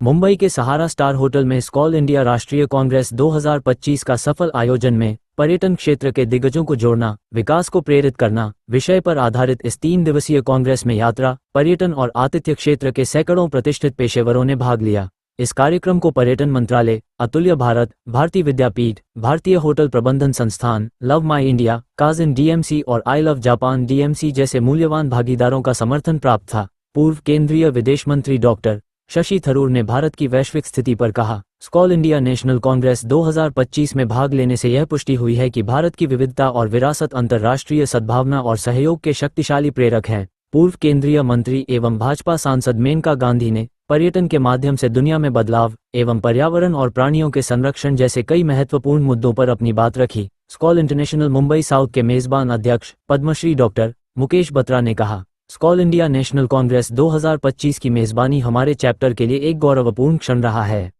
मुंबई के सहारा star hotel में स्कॉल India राष्ट्रीय कांग्रेस 2025 का सफल आयोजन में पर्यटन क्षेत्र के दिग्गजों को जोड़ना, विकास को प्रेरित करना विषय पर आधारित इस 3 दिवसीय कांग्रेस में यात्रा, पर्यटन और आतिथ्य क्षेत्र के सैकड़ों प्रतिष्ठित पेशेवरों ने भाग लिया। इस कार्यक्रम को पर्यटन मंत्रालय, अतुल्य भारत, भारतीय विद्यापीठ, भारतीय होटल प्रबंधन संस्थान, love my India, cousin DMC और आई लव जापान डीएमसी जैसे मूल्यवान भागीदारों का समर्थन प्राप्त था। पूर्व केंद्रीय विदेश मंत्री डॉक्टर शशि थरूर ने भारत की वैश्विक स्थिति पर कहा, स्कॉल इंडिया नेशनल कांग्रेस 2025 में भाग लेने से यह पुष्टि हुई है कि भारत की विविधता और विरासत अंतर्राष्ट्रीय सद्भावना और सहयोग के शक्तिशाली प्रेरक हैं। पूर्व केंद्रीय मंत्री एवं भाजपा सांसद मेनका गांधी ने पर्यटन के माध्यम से दुनिया में बदलाव एवं पर्यावरण और प्राणियों के संरक्षण जैसे कई महत्वपूर्ण मुद्दों पर अपनी बात रखी। स्कॉल इंटरनेशनल मुंबई साउथ के मेजबान अध्यक्ष पद्मश्री डॉक्टर मुकेश बत्रा ने कहा, स्कॉल इंडिया नेशनल कांग्रेस 2025 की मेजबानी हमारे चैप्टर के लिए एक गौरवपूर्ण क्षण रहा है।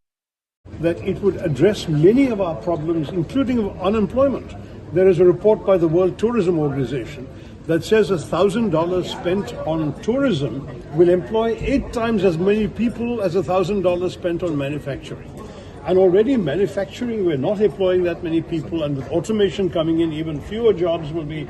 That it would address many of our problems, including unemployment. There is a report by the World Tourism Organization that says $1,000 spent on tourism will employ 8 times as many people as $1,000 spent on manufacturing. And already manufacturing, we're not employing that many people, and with automation coming in, even fewer jobs will be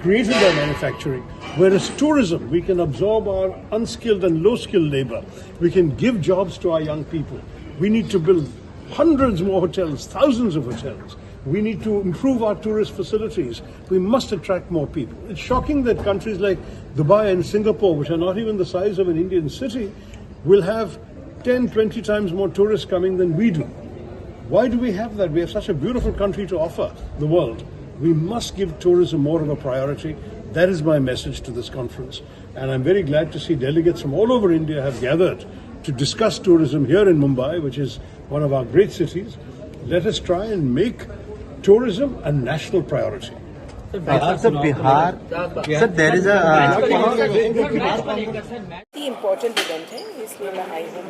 created by manufacturing. Whereas tourism, we can absorb our unskilled and low-skilled labor. We can give jobs to our young people. We need to build hundreds more hotels, thousands of hotels. We need to improve our tourist facilities. We must attract more people. It's shocking that countries like Dubai and Singapore, which are not even the size of an Indian city, will have 10, 20 times more tourists coming than we do. Why do we have that? We have such a beautiful country to offer the world. We must give tourism more of a priority. That is my message to this conference. And I'm very glad to see delegates from all over India have gathered to discuss tourism here in Mumbai, which is one of our great cities. Let us try and make tourism a national priority. Bihar, sir, there is a important event है, इसलिए मैं आई हूँ।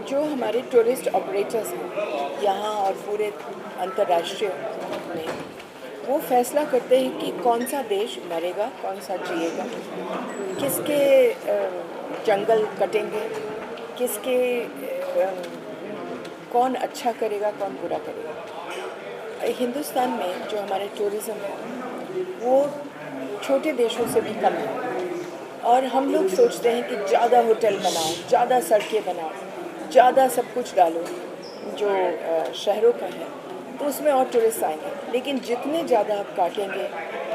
जो हमारे tourist operators हैं यहाँ और पूरे अंतर्राष्ट्रीय में, वो फैसला करते हैं कि कौन सा देश मरेगा, कौन सा जिएगा, किसके जंगल कटेंगे, किसके कौन अच्छा करेगा, कौन बुरा करेगा। हिंदुस्तान में जो हमारे टूरिज़्म है वो छोटे देशों से भी कम है, और हम लोग सोचते हैं कि ज़्यादा होटल बनाओ, ज़्यादा सड़कें बनाओ, ज़्यादा सब कुछ डालो जो शहरों का है, तो उसमें और टूरिस्ट आएंगे। लेकिन जितने ज़्यादा आप काटेंगे,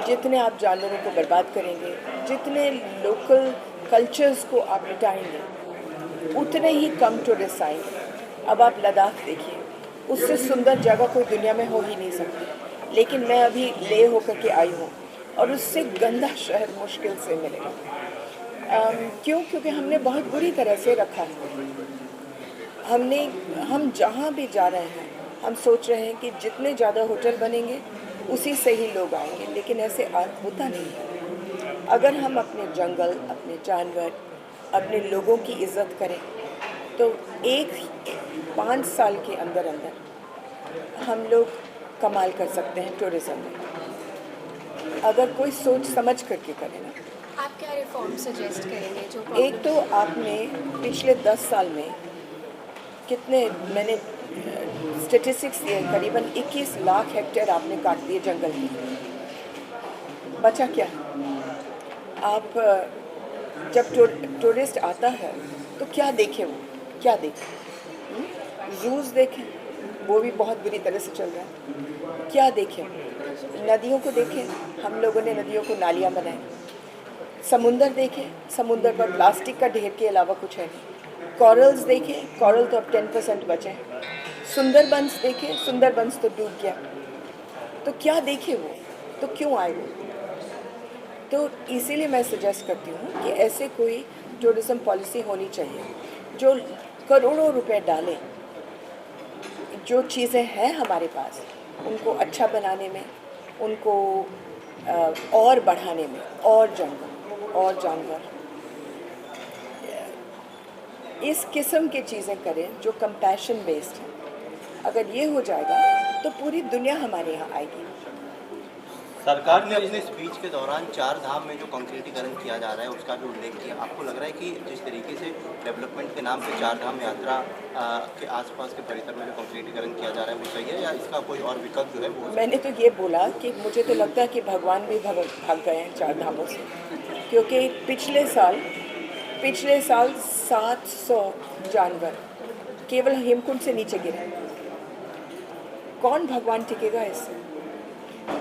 जितने आप जानवरों को बर्बाद करेंगे, जितने लोकल कल्चर्स को आप मिटाएंगे, उतने ही कम टूरिस्ट आएंगे। अब आप लद्दाख देखिए, उससे सुंदर जगह कोई दुनिया में हो ही नहीं सकती। लेकिन मैं अभी लेह होकर के आई हूँ और उससे गंदा शहर मुश्किल से मिलेगा। क्यों? क्योंकि हमने बहुत बुरी तरह से रखा है। हम जहाँ भी जा रहे हैं, हम सोच रहे हैं कि जितने ज़्यादा होटल बनेंगे उसी से ही लोग आएंगे, लेकिन ऐसे होता नहीं है। अगर हम अपने जंगल, अपने जानवर, अपने लोगों की इज़्ज़त करें तो 5 साल के अंदर हम लोग कमाल कर सकते हैं टूरिज़्म में, अगर कोई सोच समझ करके करें ना। आप क्या रिफॉर्म सजेस्ट करेंगे? जो एक तो आपने पिछले 10 साल में कितने, मैंने स्टेटिस्टिक्स दिए, करीबन 21 लाख हेक्टेयर आपने काट दिए जंगल में। बचा क्या? आप जब टूरिस्ट आता है तो क्या देखे, वो क्या देखे? जूस देखें, वो भी बहुत बुरी तरह से चल रहा है। क्या देखें? नदियों को देखें, हम लोगों ने नदियों को नालियाँ बनाए। समुंदर देखें, समुंदर पर प्लास्टिक का ढेर के अलावा कुछ है नहीं। कॉरल्स देखें, कॉरल तो अब 10% बचे हैं। सुंदरबंस देखें, सुंदरबंस तो डूब गया। तो क्या देखे वो? तो क्यों आए वो? तो इसीलिए मैं सजेस्ट करती हूँ कि ऐसे कोई टूरिज़्म पॉलिसी होनी चाहिए जो करोड़ों रुपए डालें, जो चीज़ें हैं हमारे पास उनको अच्छा बनाने में, उनको और बढ़ाने में, और जंगल और जानवर, इस किस्म की चीज़ें करें जो कंपैशन बेस्ड है। अगर ये हो जाएगा तो पूरी दुनिया हमारे यहाँ आएगी। सरकार ने अपने स्पीच के दौरान 4 धाम में जो कंक्रीटीकरण किया जा रहा है उसका भी उल्लेख किया। आपको लग रहा है कि जिस तरीके से डेवलपमेंट के नाम पे 4 धाम यात्रा के आसपास के परिसर में जो कंक्रीटीकरण किया जा रहा है वो सही है, या इसका कोई और विकल्प जो है वो? मैंने तो ये बोला कि मुझे तो लगता है कि भगवान भी भाग गए हैं 4 धामों से, क्योंकि पिछले साल 700 जानवर केवल हेमकुंड से नीचे गिरे। कौन भगवान टिकेगा इससे?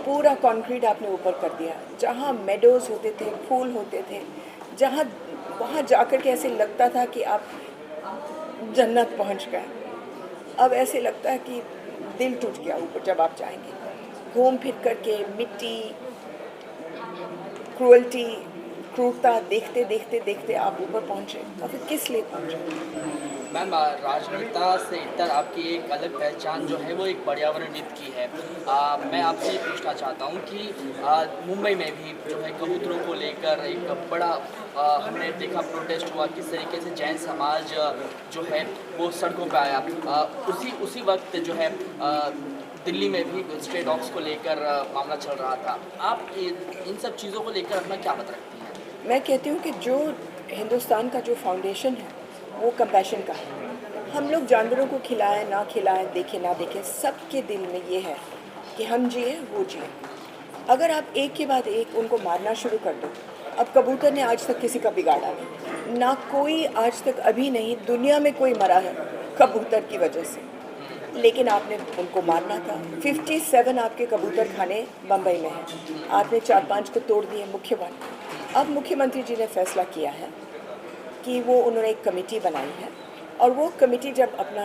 पूरा कंक्रीट आपने ऊपर कर दिया। जहाँ मेडोज होते थे, फूल होते थे, जहाँ वहाँ जाकर के ऐसे लगता था कि आप जन्नत पहुँच गए, अब ऐसे लगता है कि दिल टूट गया ऊपर जब आप जाएंगे। घूम फिर करके मिट्टी, क्रूरता देखते देखते देखते आप ऊपर पहुँचे, तो फिर किस लिए पहुँचे? मैम, राजनेता से इतर आपकी एक अलग पहचान जो है वो एक पर्यावरणविद की है। मैं आपसे ये पूछना चाहता हूँ कि मुंबई में भी जो है कबूतरों को लेकर एक बड़ा हमने देखा प्रोटेस्ट हुआ, किस तरीके से जैन समाज जो है वो सड़कों पर आया। उसी वक्त जो है दिल्ली में भी स्ट्रे डॉग्स को लेकर मामला चल रहा था। आप इन सब चीज़ों को लेकर अपना क्या मत रखती हैं? मैं कहती हूँ कि जो हिंदुस्तान का जो फाउंडेशन है वो कंपैशन का है। हम लोग जानवरों को खिलाएं ना खिलाएं, देखें ना देखें, सबके दिल में ये है कि हम जिए वो जिए। अगर आप एक के बाद एक उनको मारना शुरू कर दो, अब कबूतर ने आज तक किसी का बिगाड़ा नहीं, ना कोई आज तक अभी नहीं दुनिया में कोई मरा है कबूतर की वजह से, लेकिन आपने उनको मारना था। 57 आपके कबूतर खाने बम्बई में हैं, आपने 4-5 को तोड़ दिए मुख्य वन। अब मुख्यमंत्री जी ने फैसला किया है कि वो उन्होंने एक कमेटी बनाई है, और वो कमेटी जब अपना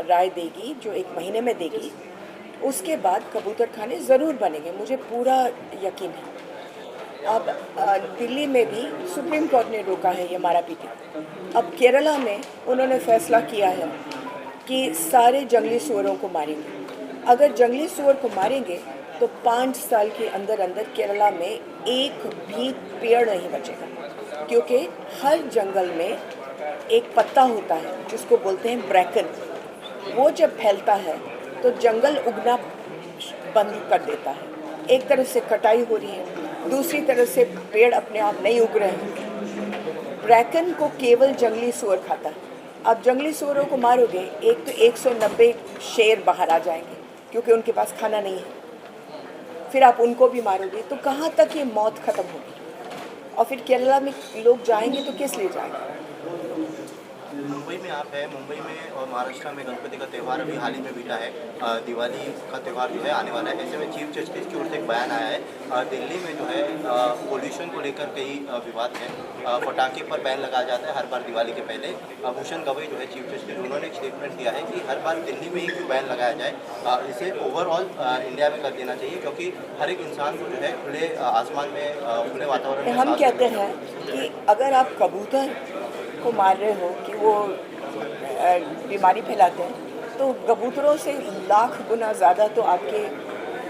राय देगी, जो 1 महीने में देगी, उसके बाद कबूतर खाने ज़रूर बनेंगे, मुझे पूरा यकीन है। अब दिल्ली में भी सुप्रीम कोर्ट ने रोका है ये मारापीटी। अब केरला में उन्होंने फैसला किया है कि सारे जंगली सूअरों को मारेंगे। अगर जंगली सूअर को मारेंगे तो 5 साल के अंदर अंदर केरला में एक भी पेड़ नहीं बचेगा, क्योंकि हर जंगल में एक पत्ता होता है जिसको बोलते हैं ब्रैकन। वो जब फैलता है तो जंगल उगना बंद कर देता है। एक तरफ से कटाई हो रही है, दूसरी तरफ से पेड़ अपने आप नहीं उग रहे हैं। ब्रैकन को केवल जंगली सूअर खाता है। आप जंगली सूअरों को मारोगे, एक तो 190 शेर बाहर आ जाएंगे क्योंकि उनके पास खाना नहीं है, फिर आप उनको भी मारोगे, तो कहाँ तक ये मौत ख़त्म होगी? और फिर केरला में लोग जाएंगे तो किस लिए जाएंगे? मुंबई में आप है, मुंबई में और महाराष्ट्र में गणपति का त्यौहार अभी हाल ही में बीता है, दिवाली का त्यौहार जो है आने वाला है। ऐसे में चीफ जस्टिस की ओर से एक बयान आया है, दिल्ली में जो है पोल्यूशन को लेकर कई विवाद है, पटाखे पर बैन लगाया जाता है हर बार दिवाली के पहले। भूषण गवई जो है चीफ जस्टिस, उन्होंने एक स्टेटमेंट दिया है कि हर बार दिल्ली में एक बैन लगाया जाए, इसे ओवरऑल इंडिया में कर देना चाहिए, क्योंकि हर एक इंसान को जो है खुले आसमान में, खुले वातावरण में हम कहते हैं कि अगर आप कबूतर को मार रहे हो कि वो बीमारी फैलाते हैं, तो कबूतरों से लाख गुना ज़्यादा तो आपके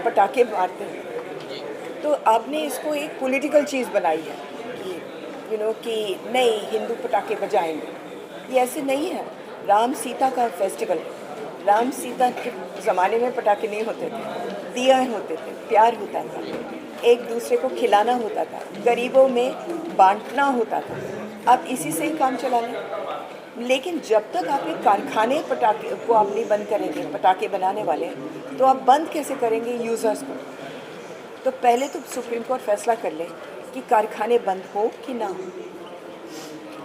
पटाखे मारते हैं। तो आपने इसको एक पॉलिटिकल चीज़ बनाई है कि कि नहीं, हिंदू पटाखे बजाएंगे। ये ऐसे नहीं है। राम सीता का फेस्टिवल, राम सीता के ज़माने में पटाखे नहीं होते थे, दिया होते थे, प्यार होता था, एक दूसरे को खिलाना होता था, गरीबों में बांटना होता था। आप इसी से ही काम चला लें। लेकिन जब तक आप एक कारखाने पटाखे को आप नहीं बंद करेंगे, पटाखे बनाने वाले, तो आप बंद कैसे करेंगे यूज़र्स को? तो पहले तो सुप्रीम कोर्ट फैसला कर ले कि कारखाने बंद हो कि ना हो।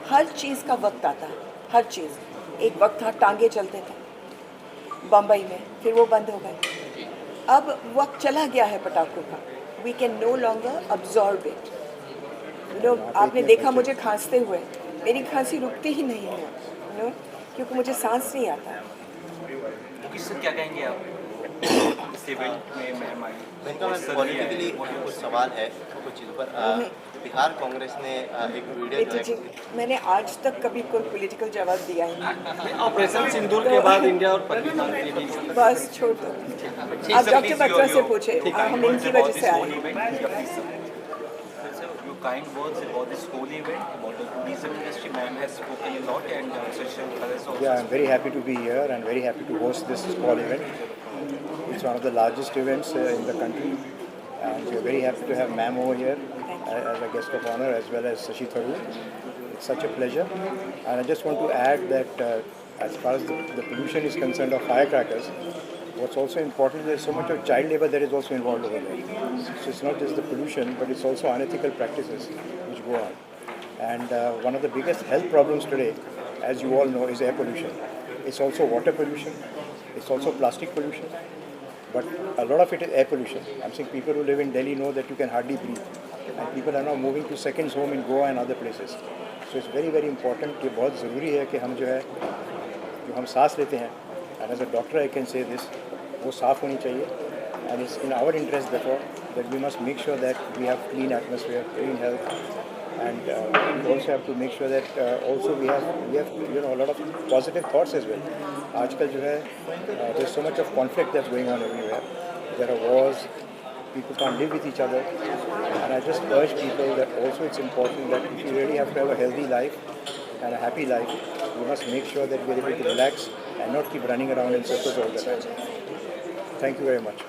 हर चीज़ का वक्त आता है, हर चीज़। एक वक्त था टांगे चलते थे बम्बई में, फिर वो बंद हो गए। अब वक्त चला गया है पटाखों का। We can no longer absorb it. आपने देखा मुझे खांसते हुए, मेरी खांसी रुकती ही नहीं है, क्योंकि मुझे सांस नहीं आता। सर क्या कहेंगे आप इस इवेंट में? मैं पॉलिटिकली कुछ सवाल है कुछ चीज़ों पर। बिहार कांग्रेस ने एक वीडियो जो है, मैंने आज तक कभी कोई पॉलिटिकल जवाब दिया ही नहीं। ऑपरेशन सिंदूर के बाद इंडिया और पाकिस्तान के बीच बस छोड़ दो। आप डॉक्टर बत्रा से पूछे, हम इनकी वजह से आए। Kind words about this whole event, about the tourism industry. Ma'am has spoken a lot, and Social Khaled also. Yeah, I'm very happy to be here and very happy to host this small event. It's one of the largest events in the country, And we're very happy to have ma'am over here as a guest of honor, as well as Sashi Tharoor. It's such a pleasure. And I just want to add that as far as the pollution is concerned of firecrackers, what's also important, there's so much of child labor that is also involved over there. So it's not just the pollution, but it's also unethical practices which go on. And one of the biggest health problems today, as you all know, is air pollution. It's also water pollution. It's also plastic pollution. But a lot of it is air pollution. I'm saying people who live in Delhi know that you can hardly breathe. And people are now moving to seconds home in Goa and other places. So it's very, very important कि बहुत ज़रूरी है कि हम जो हम सांस लेते हैं, and as a doctor I can say this, वो साफ़ होनी चाहिए. And it's in our interest therefore that we must make sure that we have clean atmosphere, clean health. And we also have to make sure that also we have a lot of positive thoughts as well. आजकल जो है there's so much of conflict that's going on everywhere. There are wars, people can't live with each other. And I just urge people that also it's important that if you really have to have a healthy life and a happy life, you must make sure that you're able to relax and not keep running around in circles all the time. Thank you very much.